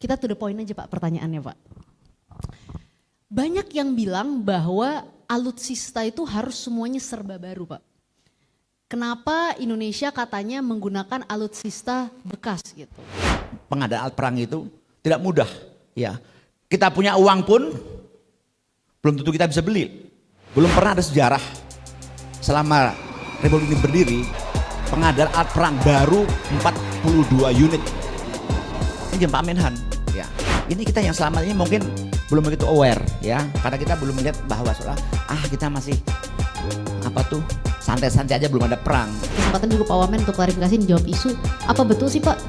Kita to the point aja Pak pertanyaannya Pak. Banyak yang bilang bahwa alutsista itu harus semuanya serba baru Pak. Kenapa Indonesia katanya menggunakan alutsista bekas gitu? Pengadaan alat perang itu tidak mudah ya. Kita punya uang pun belum tentu kita bisa beli. Belum pernah ada sejarah selama Republik ini berdiri pengadaan alat perang baru 42 unit. Ini Pak Menhan ya. Ini kita yang selama ini mungkin belum begitu aware ya, karena kita belum melihat bahwa soal kita masih santai-santai aja, belum ada perang. Kesempatan juga Pak Wamen untuk klarifikasi menjawab isu, apa betul sih Pak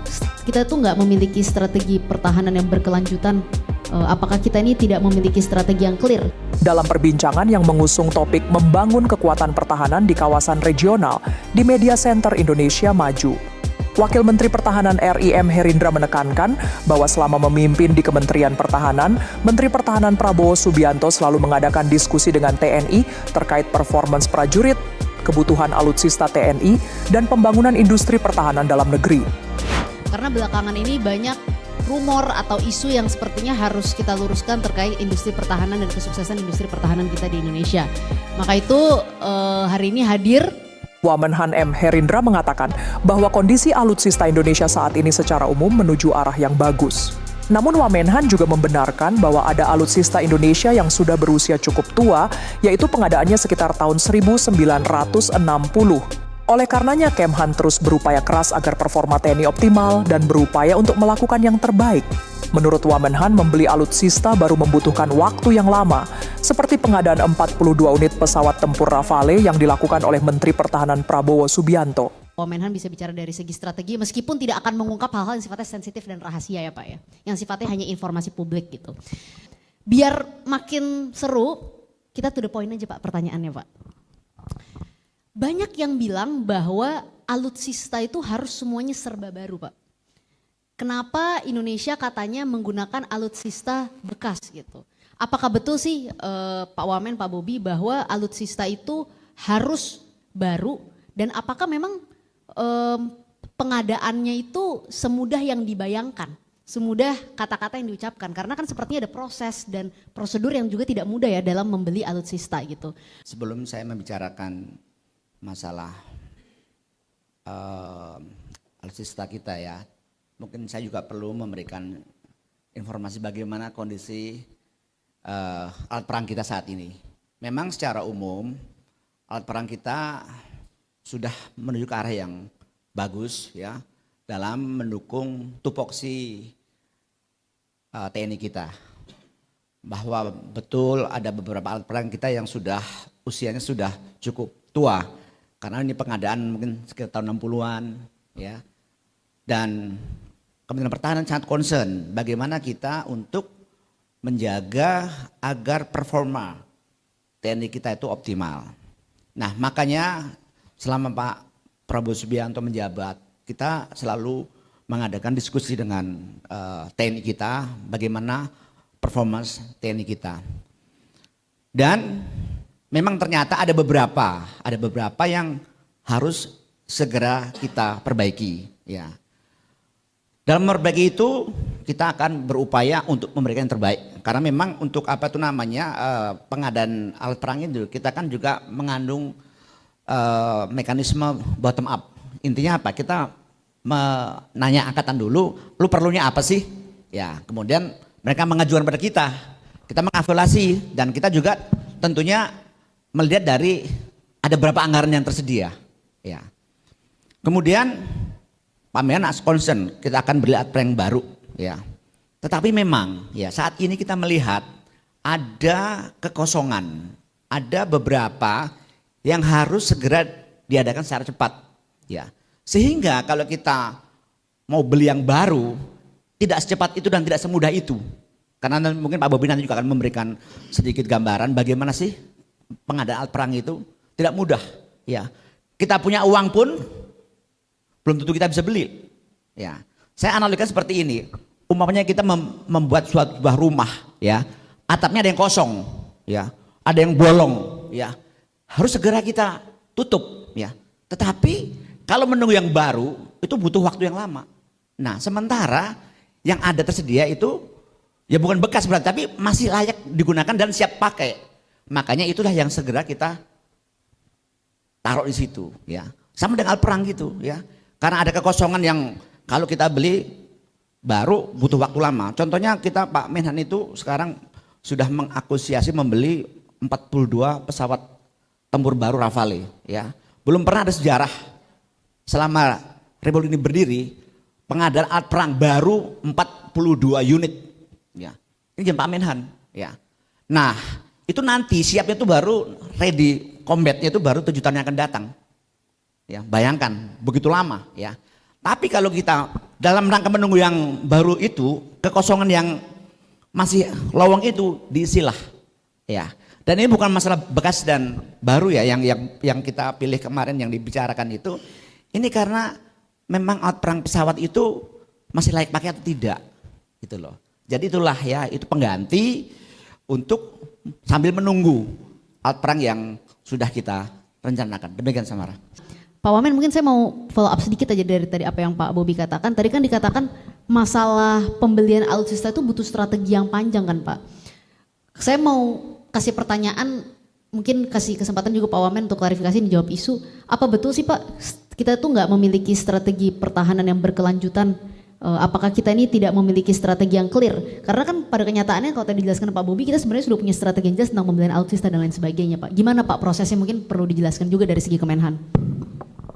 kita tuh nggak memiliki strategi pertahanan yang berkelanjutan? Apakah kita ini tidak memiliki strategi yang clear? Dalam perbincangan yang mengusung topik membangun kekuatan pertahanan di kawasan regional di Media Center Indonesia Maju, Wakil Menteri Pertahanan RI M. Herindra menekankan bahwa selama memimpin di Kementerian Pertahanan, Menteri Pertahanan Prabowo Subianto selalu mengadakan diskusi dengan TNI terkait performance prajurit, kebutuhan alutsista TNI, dan pembangunan industri pertahanan dalam negeri. Karena belakangan ini banyak rumor atau isu yang sepertinya harus kita luruskan terkait industri pertahanan dan kesuksesan industri pertahanan kita di Indonesia. Maka itu hari ini hadir Wamenhan M. Herindra mengatakan bahwa kondisi alutsista Indonesia saat ini secara umum menuju arah yang bagus. Namun Wamenhan juga membenarkan bahwa ada alutsista Indonesia yang sudah berusia cukup tua, yaitu pengadaannya sekitar tahun 1960. Oleh karenanya Kemhan terus berupaya keras agar performa TNI optimal dan berupaya untuk melakukan yang terbaik. Menurut Wamenhan, membeli alutsista baru membutuhkan waktu yang lama, seperti pengadaan 42 unit pesawat tempur Rafale yang dilakukan oleh Menteri Pertahanan Prabowo Subianto. Wamenhan bisa bicara dari segi strategi meskipun tidak akan mengungkap hal-hal yang sifatnya sensitif dan rahasia ya Pak ya. Yang sifatnya hanya informasi publik gitu. Biar makin seru, kita to the point aja Pak pertanyaannya Pak. Banyak yang bilang bahwa alutsista itu harus semuanya serba baru Pak. Kenapa Indonesia katanya menggunakan alutsista bekas gitu? Apakah betul sih Pak Wamen, Pak Bobi bahwa alutsista itu harus baru dan apakah memang pengadaannya itu semudah yang dibayangkan? Semudah kata-kata yang diucapkan karena kan sepertinya ada proses dan prosedur yang juga tidak mudah ya dalam membeli alutsista gitu. Sebelum saya membicarakan masalah alutsista kita ya, mungkin saya juga perlu memberikan informasi bagaimana kondisi alat perang kita saat ini. Memang secara umum alat perang kita sudah menuju ke arah yang bagus ya dalam mendukung tupoksi TNI kita. Bahwa betul ada beberapa alat perang kita yang sudah usianya sudah cukup tua karena ini pengadaan mungkin sekitar tahun 60-an ya. Dan Kementerian Pertahanan sangat concern bagaimana kita untuk menjaga agar performa TNI kita itu optimal. Nah makanya selama Pak Prabowo Subianto menjabat, kita selalu mengadakan diskusi dengan TNI kita, bagaimana performance TNI kita. Dan memang ternyata ada beberapa yang harus segera kita perbaiki ya. Dalam memperbaiki itu kita akan berupaya untuk memberikan yang terbaik. Karena memang untuk pengadaan alat perang itu kita kan juga mengandung mekanisme bottom up. Intinya apa? Kita menanya angkatan dulu, lu perlunya apa sih? Ya, kemudian mereka mengajukan pada kita mengevaluasi dan kita juga tentunya melihat dari ada berapa anggaran yang tersedia. Ya. Kemudian Pak Menhan concern kita akan beli alat perang baru ya. Tetapi memang ya saat ini kita melihat ada kekosongan, ada beberapa yang harus segera diadakan secara cepat ya. Sehingga kalau kita mau beli yang baru tidak secepat itu dan tidak semudah itu. Karena mungkin Pak Bobi nanti juga akan memberikan sedikit gambaran bagaimana sih pengadaan alat perang itu tidak mudah ya. Kita punya uang pun belum tentu kita bisa beli. Ya, saya analogikan seperti ini. Umpamanya kita membuat suatu sebuah rumah, ya, atapnya ada yang kosong, ya, ada yang bolong, ya, harus segera kita tutup, ya. Tetapi kalau menunggu yang baru itu butuh waktu yang lama. Nah, sementara Yang ada tersedia itu ya bukan bekas berarti, tapi masih layak digunakan dan siap pakai. Makanya itulah yang segera kita taruh di situ ya. Sama dengan alat perang gitu ya. Karena ada kekosongan yang kalau kita beli baru butuh waktu lama. Contohnya kita Pak Menhan itu sekarang sudah mengakuisiasi membeli 42 pesawat tempur baru Rafale ya. Belum pernah ada sejarah selama Republik ini berdiri pengadaan alat perang baru 42 unit ya. Ini jam Pak Menhan ya. Nah, itu nanti siapnya itu baru ready combatnya itu baru 7 tahun yang akan datang. Ya, bayangkan begitu lama ya. Tapi kalau kita dalam rangka menunggu yang baru itu, kekosongan yang masih lowong itu diisilah ya. Dan ini bukan masalah bekas dan baru ya yang kita pilih kemarin yang dibicarakan itu. Ini karena memang alat perang pesawat itu masih layak pakai atau tidak gitu loh. Jadi itulah ya, itu pengganti untuk sambil menunggu alat perang yang sudah kita rencanakan. Demikian Samara. Pak Wamen, mungkin saya mau follow up sedikit aja dari tadi apa yang Pak Bobi katakan. Tadi kan dikatakan masalah pembelian alutsista itu butuh strategi yang panjang kan Pak. Saya mau kasih pertanyaan, mungkin kasih kesempatan juga Pak Wamen untuk klarifikasi dijawab isu. Apa betul sih Pak, kita tuh nggak memiliki strategi pertahanan yang berkelanjutan? Apakah kita ini tidak memiliki strategi yang clear? Karena kan pada kenyataannya kalau tadi dijelaskan Pak Bobi, kita sebenarnya sudah punya strategi yang jelas tentang pembelian alutsista dan lain sebagainya Pak. Gimana Pak prosesnya, mungkin perlu dijelaskan juga dari segi Kemenhan.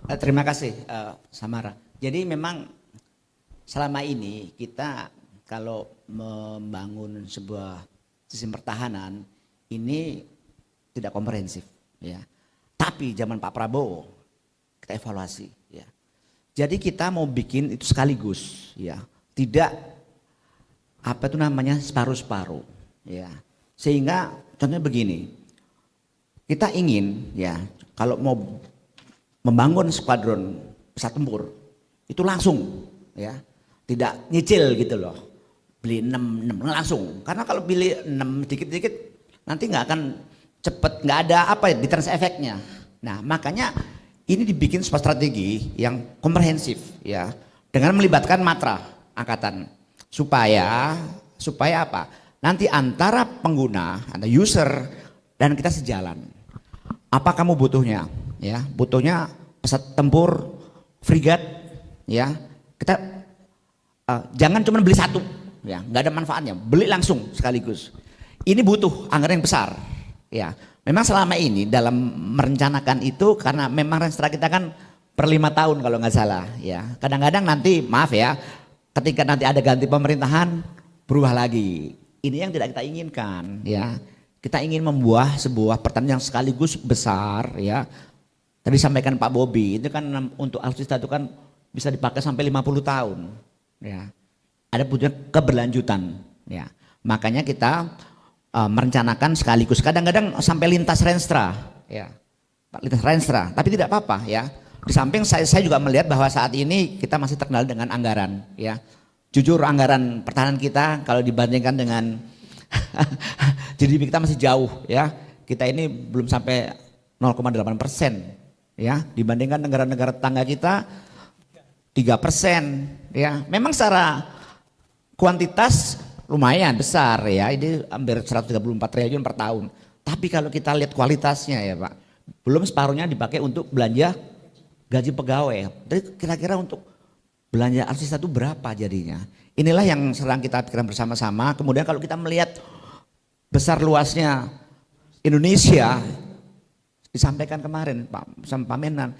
Terima kasih Samara. Jadi memang selama ini kita kalau membangun sebuah sistem pertahanan ini tidak komprehensif ya. Tapi zaman Pak Prabowo kita evaluasi ya. Jadi kita mau bikin itu sekaligus ya. Tidak apa itu namanya separuh-separuh ya. Sehingga contohnya begini. Kita ingin ya kalau mau membangun skuadron pesawat tempur itu langsung ya, tidak nyicil gitu loh, beli 6 langsung, karena kalau beli 6 dikit-dikit nanti nggak akan cepet, nggak ada apa ya deterrence efeknya. Nah makanya ini dibikin sebuah strategi yang komprehensif ya, dengan melibatkan matra angkatan supaya apa, nanti antara pengguna, antara user dan kita sejalan. Apa kamu butuhnya? Ya, butuhnya pesawat tempur frigat ya, kita jangan cuma beli satu ya, nggak ada manfaatnya, beli langsung sekaligus. Ini butuh anggaran yang besar ya. Memang selama ini dalam merencanakan itu karena memang rencana kita kan per 5 tahun kalau nggak salah ya. Kadang-kadang nanti maaf ya, ketika nanti ada ganti pemerintahan berubah lagi. Ini yang tidak kita inginkan ya. Kita ingin membuat sebuah pertanian yang sekaligus besar ya. Tadi sampaikan Pak Bobi, itu kan untuk alutsista itu kan bisa dipakai sampai 50 tahun. Ya. Ada punya keberlanjutan. Ya. Makanya kita merencanakan sekaligus. Kadang-kadang sampai lintas renstra. Ya. Lintas renstra, tapi tidak apa-apa ya. Di samping saya juga melihat bahwa saat ini kita masih terkenal dengan anggaran. Ya. Jujur anggaran pertahanan kita kalau dibandingkan dengan GDP kita masih jauh ya. Kita ini belum sampai 0,8%. Ya, dibandingkan negara-negara tetangga kita 3% ya. Memang secara kuantitas lumayan besar ya, ini hampir 134 triliun per tahun. Tapi kalau kita lihat kualitasnya ya Pak, belum separuhnya dipakai untuk belanja gaji pegawai. Jadi kira-kira untuk belanja alutsista itu berapa jadinya? Inilah yang sedang kita pikirkan bersama-sama. Kemudian kalau kita melihat besar luasnya Indonesia, disampaikan kemarin sama Pak Menhan,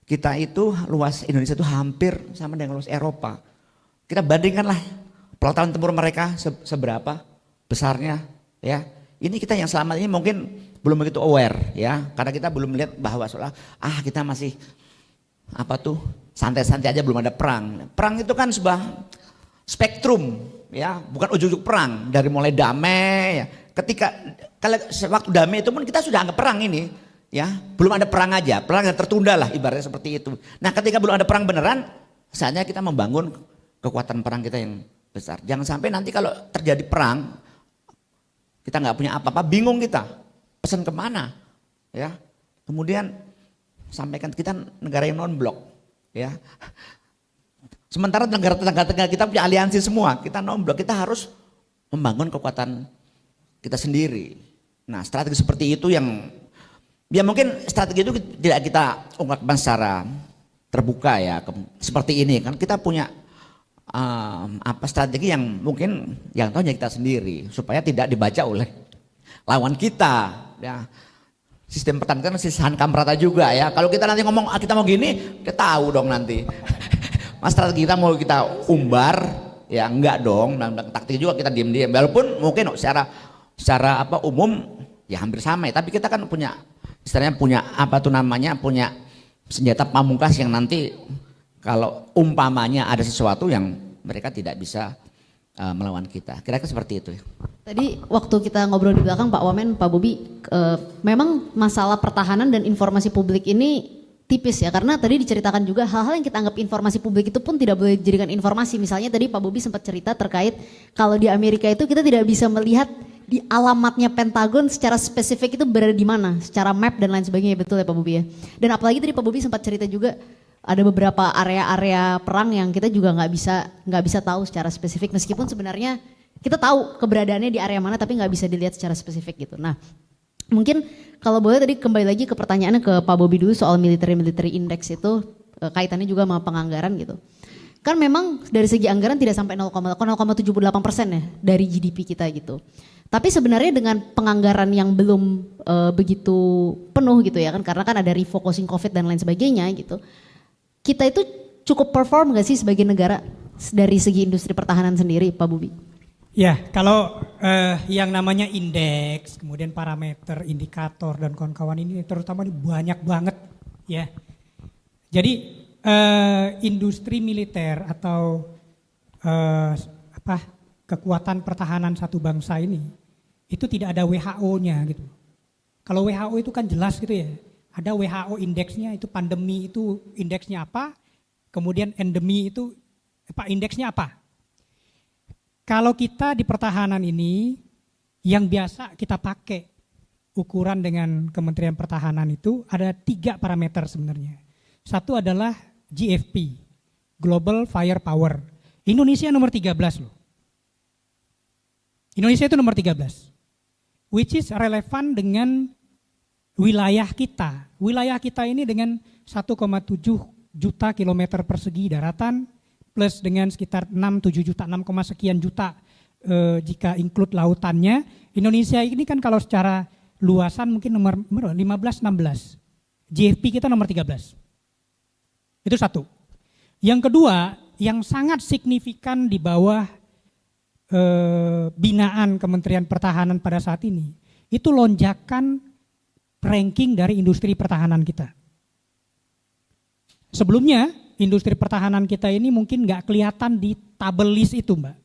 kita itu luas Indonesia itu hampir sama dengan luas Eropa. Kita bandingkanlah pelataran tempur mereka seberapa besarnya ya. Ini kita yang selama ini mungkin belum begitu aware ya, karena kita belum melihat bahwa soal kita masih apa tuh santai-santai aja, belum ada perang. Perang itu kan sebuah spektrum ya, bukan ujuk-ujuk perang dari mulai damai ya. Ketika kalau waktu damai itu pun kita sudah anggap perang ini. Ya, belum ada perang aja, perang yang tertunda lah ibaratnya seperti itu. Nah ketika belum ada perang beneran, saatnya kita membangun kekuatan perang kita yang besar. Jangan sampai nanti kalau terjadi perang, kita nggak punya apa-apa, bingung kita, pesan kemana, ya. Kemudian sampaikan kita negara yang non blok, ya. Sementara tetangga-tetangga kita punya aliansi semua, kita nomblok, kita harus membangun kekuatan kita sendiri. Nah, strategi seperti itu yang ya mungkin strategi itu tidak kita ungkapkan secara terbuka ya, seperti ini kan kita punya strategi yang mungkin yang tahu hanya kita sendiri supaya tidak dibaca oleh lawan kita ya. Sistem pertahanan kan sistem kamprata juga ya. Kalau kita nanti ngomong kita mau gini, kita tahu dong nanti. Mas strategi kita mau kita umbar ya enggak dong. Dan taktik juga kita diam-diam. Walaupun mungkin secara umum ya hampir sama ya. Tapi kita kan punya istilahnya punya punya senjata pamungkas yang nanti kalau umpamanya ada sesuatu yang mereka tidak bisa melawan kita. Kira-kira seperti itu ya. Tadi waktu kita ngobrol di belakang Pak Wamen, Pak Bobi, memang masalah pertahanan dan informasi publik ini tipis ya, karena tadi diceritakan juga hal-hal yang kita anggap informasi publik itu pun tidak boleh dijadikan informasi. Misalnya tadi Pak Bobi sempat cerita terkait kalau di Amerika itu kita tidak bisa melihat di alamatnya Pentagon secara spesifik itu berada di mana, secara map dan lain sebagainya, betul ya Pak Bobi ya. Dan apalagi tadi Pak Bobi sempat cerita juga ada beberapa area-area perang yang kita juga nggak bisa tahu secara spesifik, meskipun sebenarnya kita tahu keberadaannya di area mana tapi nggak bisa dilihat secara spesifik gitu. Nah, mungkin kalau boleh tadi kembali lagi ke pertanyaannya ke Pak Bobi dulu soal military index itu kaitannya juga sama penganggaran gitu. Kan memang dari segi anggaran tidak sampai 0,78% ya dari GDP kita gitu. Tapi sebenarnya dengan penganggaran yang belum begitu penuh gitu ya kan, karena kan ada refocusing COVID dan lain sebagainya gitu. Kita itu cukup perform gak sih sebagai negara dari segi industri pertahanan sendiri, Pak Bobi? Ya, kalau yang namanya indeks, kemudian parameter, indikator dan kawan-kawan ini terutama banyak banget ya. Jadi industri militer atau kekuatan pertahanan satu bangsa ini itu tidak ada WHO-nya gitu. Kalau WHO itu kan jelas gitu ya. Ada WHO indeksnya, itu pandemi itu indeksnya apa, kemudian endemi itu indeksnya apa. Kalau kita di pertahanan ini yang biasa kita pakai ukuran dengan Kementerian Pertahanan itu ada 3 parameter sebenarnya. Satu adalah GFP, Global Firepower. Indonesia nomor 13 loh. Indonesia itu nomor 13. Which is relevan dengan wilayah kita. Wilayah kita ini dengan 1,7 juta kilometer persegi daratan plus dengan sekitar 6,7 juta, 6, sekian juta jika include lautannya. Indonesia ini kan kalau secara luasan mungkin nomor 15-16. GFP kita nomor 13. Itu satu. Yang kedua, yang sangat signifikan di bawah binaan Kementerian Pertahanan pada saat ini, itu lonjakan ranking dari industri pertahanan kita. Sebelumnya industri pertahanan kita ini mungkin nggak kelihatan di tabel list itu, Mbak.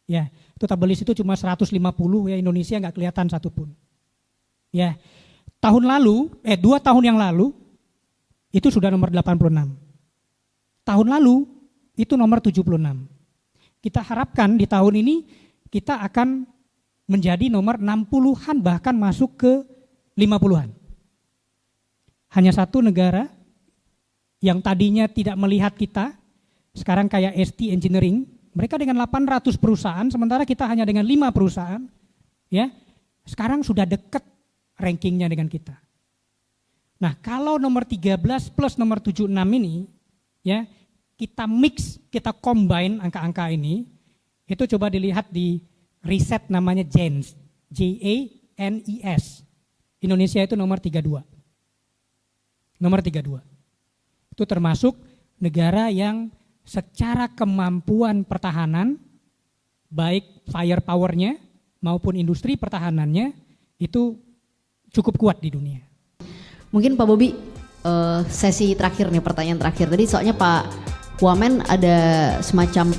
Ya, itu tabel list itu cuma 150 ya, Indonesia nggak kelihatan satupun. Ya, 2 tahun yang lalu itu sudah nomor 86. Tahun lalu itu nomor 76. Kita harapkan di tahun ini kita akan menjadi nomor 60-an bahkan masuk ke 50-an. Hanya satu negara yang tadinya tidak melihat kita, sekarang kayak ST Engineering, mereka dengan 800 perusahaan, sementara kita hanya dengan 5 perusahaan, ya, sekarang sudah dekat rankingnya dengan kita. Nah, kalau nomor 13 plus nomor 76 ini, ya, kita mix, kita combine angka-angka ini, itu coba dilihat di riset namanya JANES, JANES. Indonesia itu nomor 32. Nomor 32. Itu termasuk negara yang secara kemampuan pertahanan, baik firepower-nya maupun industri pertahanannya, itu cukup kuat di dunia. Mungkin Pak Bobi, sesi terakhir nih, pertanyaan terakhir. Tadi soalnya Pak Wamen ada semacam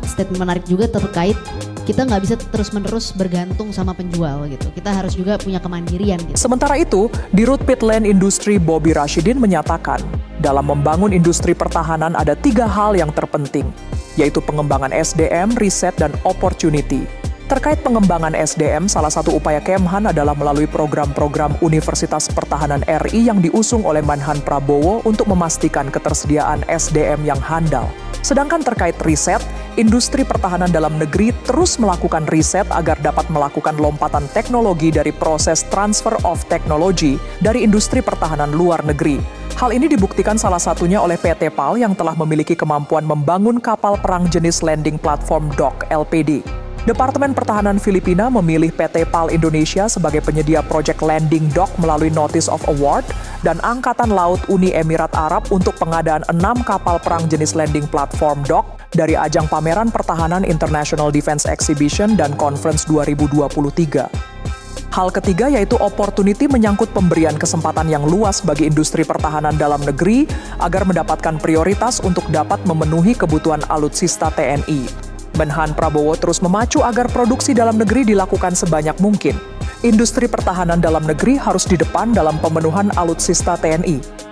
statement menarik juga terkait kita nggak bisa terus-menerus bergantung sama penjual gitu. Kita harus juga punya kemandirian gitu. Sementara itu, Dirut Pitland Industri Bobi Rashidin menyatakan, dalam membangun industri pertahanan ada 3 hal yang terpenting, yaitu pengembangan SDM, riset, dan opportunity. Terkait pengembangan SDM, salah satu upaya Kemhan adalah melalui program-program Universitas Pertahanan RI yang diusung oleh Menhan Prabowo untuk memastikan ketersediaan SDM yang handal. Sedangkan terkait riset, industri pertahanan dalam negeri terus melakukan riset agar dapat melakukan lompatan teknologi dari proses transfer of technology dari industri pertahanan luar negeri. Hal ini dibuktikan salah satunya oleh PT PAL yang telah memiliki kemampuan membangun kapal perang jenis landing platform dock LPD. Departemen Pertahanan Filipina memilih PT PAL Indonesia sebagai penyedia proyek landing dock melalui Notice of Award dan Angkatan Laut Uni Emirat Arab untuk pengadaan 6 kapal perang jenis landing platform dock dari ajang pameran pertahanan International Defense Exhibition dan Conference 2023. Hal ketiga yaitu opportunity menyangkut pemberian kesempatan yang luas bagi industri pertahanan dalam negeri agar mendapatkan prioritas untuk dapat memenuhi kebutuhan alutsista TNI. Menhan Prabowo terus memacu agar produksi dalam negeri dilakukan sebanyak mungkin. Industri pertahanan dalam negeri harus di depan dalam pemenuhan alutsista TNI.